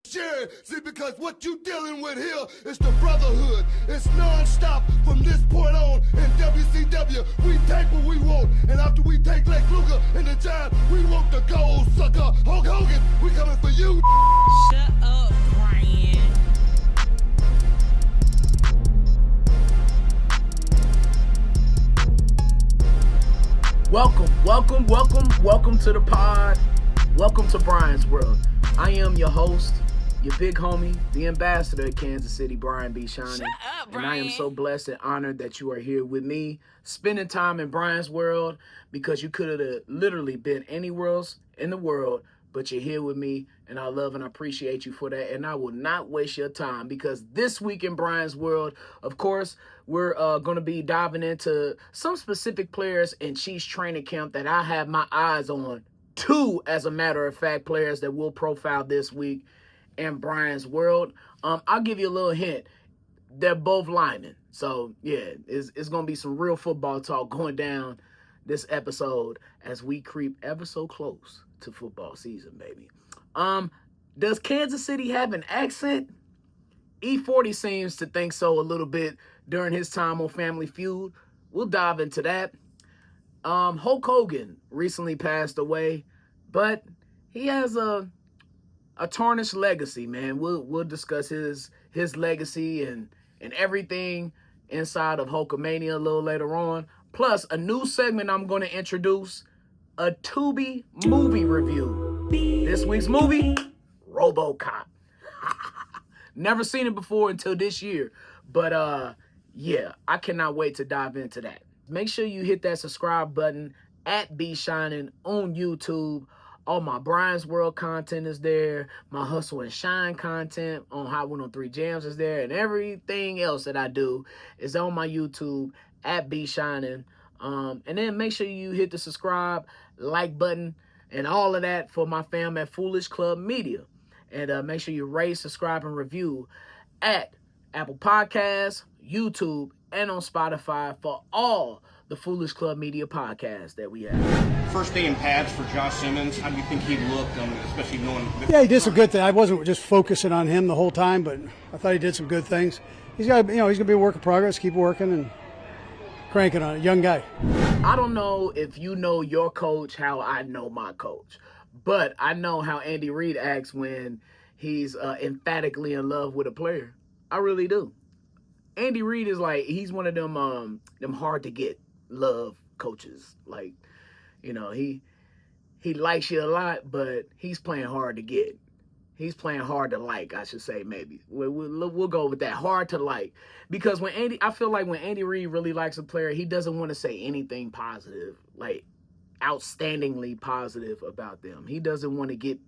Share. See, because what you dealing with here is the brotherhood. It's non-stop from this point on in WCW. We take what we want, and after we take Lex Luger and the Giant, we want the gold, sucker. Hulk Hogan, we coming for you. Shut up, Brian. Welcome to the pod. Welcome to Brian's World. I am your host, your big homie, the ambassador of Kansas City, Brian B. Shynin. Shut up, Brian. And I am so blessed and honored that you are here with me, spending time in Brian's World, because you could have literally been anywhere else in the world, but you're here with me, and I love and appreciate you for that, and I will not waste your time, because this week in Brian's World, of course, we're going to be diving into some specific players in Chiefs training camp that I have my eyes on. Two, as a matter of fact, players that we'll profile this week in Brian's World. I'll give you a little hint. They're both linemen. So, yeah, it's going to be some real football talk going down this episode as we creep ever so close to football season, baby. Does Kansas City have an accent? E40 seems to think so a little bit during his time on Family Feud. We'll dive into that. Hulk Hogan recently passed away, but he has a tarnished legacy, man. We'll discuss his legacy and everything inside of Hulkamania a little later on. Plus, a new segment I'm going to introduce, a Tubi movie review. This week's movie, Robocop. Never seen it before until this year, but yeah, I cannot wait to dive into that. Make sure you hit that subscribe button at B Shynin on YouTube. All my Brian's World content is there. My Hustle and Shine content on Hot 103 Jams is there. And everything else that I do is on my YouTube at B Shynin. And then make sure you hit the subscribe, like button, and all of that for my fam at Foolish Club Media. And make sure you rate, subscribe, and review at Apple Podcasts, YouTube, and on Spotify for all the Foolish Club Media podcasts that we have. First day in pads for Josh Simmons. How do you think he looked, especially knowing... Yeah, he did some good things. I wasn't just focusing on him the whole time, but I thought he did some good things. He's got, he's going to be a work in progress. Keep working and cranking on it. Young guy. I don't know if you know your coach how I know my coach, but I know how Andy Reid acts when he's emphatically in love with a player. I really do. Andy Reid is like, he's one of them hard to get love coaches. Like, he likes you a lot, but he's playing hard to get. He's playing hard to like, I should say, maybe. We'll go with that, hard to like. Because I feel like when Andy Reid really likes a player, he doesn't want to say anything positive, like outstandingly positive about them. He doesn't want to get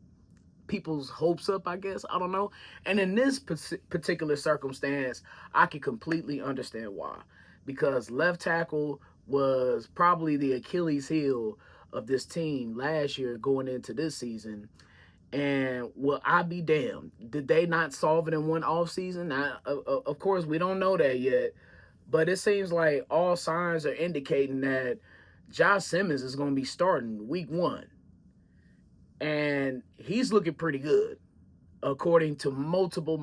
people's hopes up, I guess. I don't know. And in this particular circumstance, I can completely understand why. Because left tackle was probably the Achilles heel of this team last year going into this season. And will I be damned? Did they not solve it in one offseason? Of course, we don't know that yet. But it seems like all signs are indicating that Josh Simmons is going to be starting week 1. And he's looking pretty good, according to multiple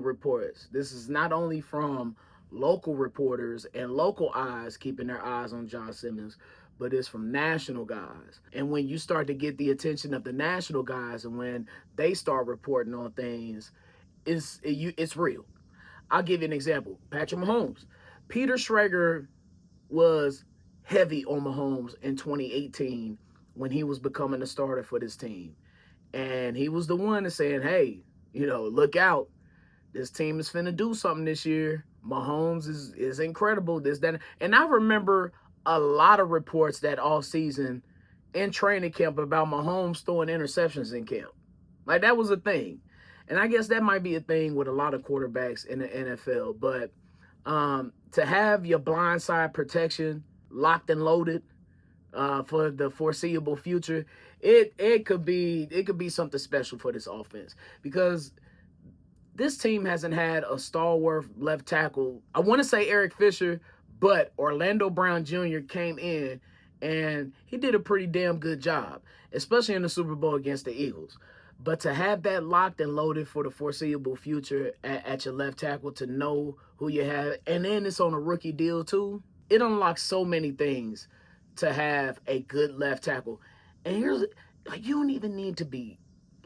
reports. This is not only from local reporters and local eyes keeping their eyes on Josh Simmons, but it's from national guys. And when you start to get the attention of the national guys and when they start reporting on things, it's real. I'll give you an example. Patrick Mahomes. Peter Schrager was heavy on Mahomes in 2018 when he was becoming a starter for this team. And he was the one that's saying, hey, look out. This team is finna do something this year. Mahomes is incredible. This, that. And I remember a lot of reports that offseason in training camp about Mahomes throwing interceptions in camp. Like, that was a thing. And I guess that might be a thing with a lot of quarterbacks in the NFL. But to have your blindside protection locked and loaded for the foreseeable future, it could be something special for this offense, because this team hasn't had a stalwart left tackle. I want to say Eric Fisher, but Orlando Brown Jr. came in and he did a pretty damn good job, especially in the Super Bowl against the Eagles. But to have that locked and loaded for the foreseeable future at your left tackle, to know who you have, and then it's on a rookie deal too, it unlocks so many things to have a good left tackle. And here's, like, you don't even need to be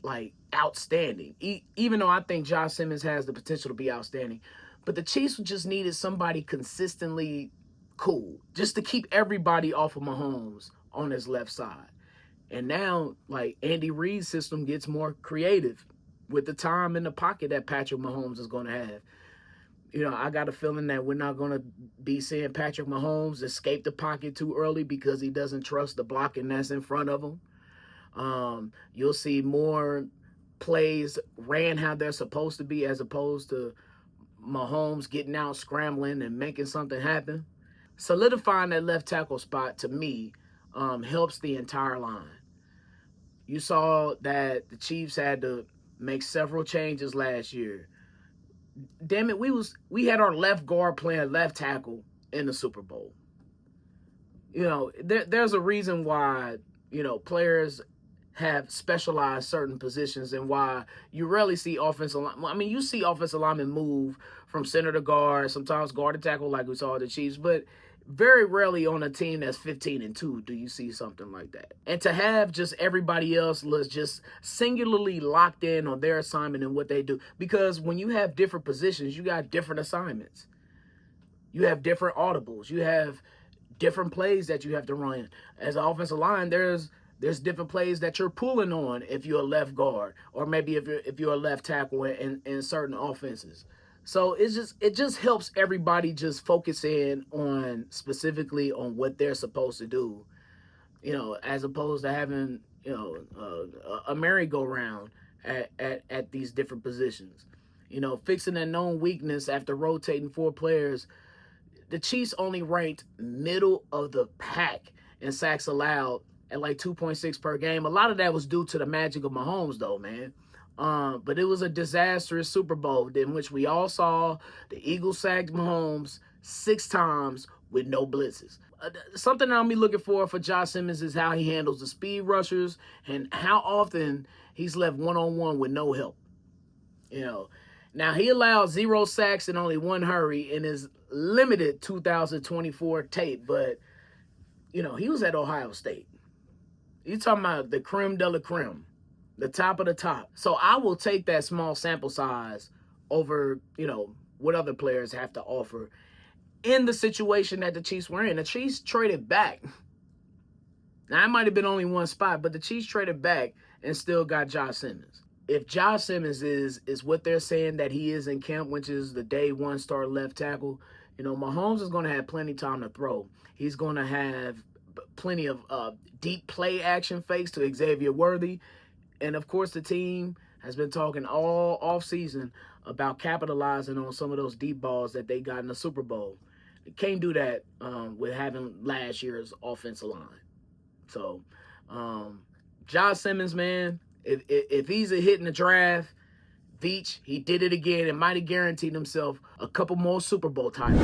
like outstanding, even though I think Josh Simmons has the potential to be outstanding. But the Chiefs just needed somebody consistently cool, just to keep everybody off of Mahomes on his left side. And now, like, Andy Reid's system gets more creative with the time in the pocket that Patrick Mahomes is going to have. You know, I got a feeling that we're not going to be seeing Patrick Mahomes escape the pocket too early because he doesn't trust the blocking that's in front of him. You'll see more plays ran how they're supposed to be, as opposed to Mahomes getting out, scrambling, and making something happen. Solidifying that left tackle spot, to me, helps the entire line. You saw that the Chiefs had to make several changes last year. Damn it, we had our left guard playing left tackle in the Super Bowl. You know, there's a reason why, you know, players have specialized certain positions, and why you rarely see offensive line. I mean, you see offensive linemen move from center to guard, sometimes guard to tackle, like we saw at the Chiefs, but very rarely on a team that's 15-2 do you see something like that. And to have just everybody else just singularly locked in on their assignment and what they do, because when you have different positions, you got different assignments. You have different audibles. You have different plays that you have to run. As an offensive line, there's different plays that you're pulling on if you're a left guard, or maybe if you're a left tackle in certain offenses. So it just helps everybody just focus in on specifically on what they're supposed to do, you know, as opposed to having, you know, a merry-go-round at these different positions. You know, fixing a known weakness after rotating 4 players. The Chiefs only ranked middle of the pack in sacks allowed at like 2.6 per game. A lot of that was due to the magic of Mahomes, though, man. But it was a disastrous Super Bowl in which we all saw the Eagles sacked Mahomes 6 times with no blitzes. Something I'll be looking for Josh Simmons is how he handles the speed rushers and how often he's left one-on-one with no help. You know, now he allowed 0 sacks and only 1 hurry in his limited 2024 tape, but, you know, he was at Ohio State. You're talking about the creme de la creme, the top of the top. So I will take that small sample size over, you know, what other players have to offer in the situation that the Chiefs were in. The Chiefs traded back. Now, it might have been only 1 spot, but the Chiefs traded back and still got Josh Simmons. If Josh Simmons is what they're saying that he is in camp, which is the day 1 star left tackle, you know, Mahomes is going to have plenty of time to throw. He's going to have plenty of deep play action fakes to Xavier Worthy. And, of course, the team has been talking all offseason about capitalizing on some of those deep balls that they got in the Super Bowl. They can't do that with having last year's offensive line. So, Josh Simmons, man, if he's a hit in the draft, Veach, he did it again and might have guaranteed himself a couple more Super Bowl titles.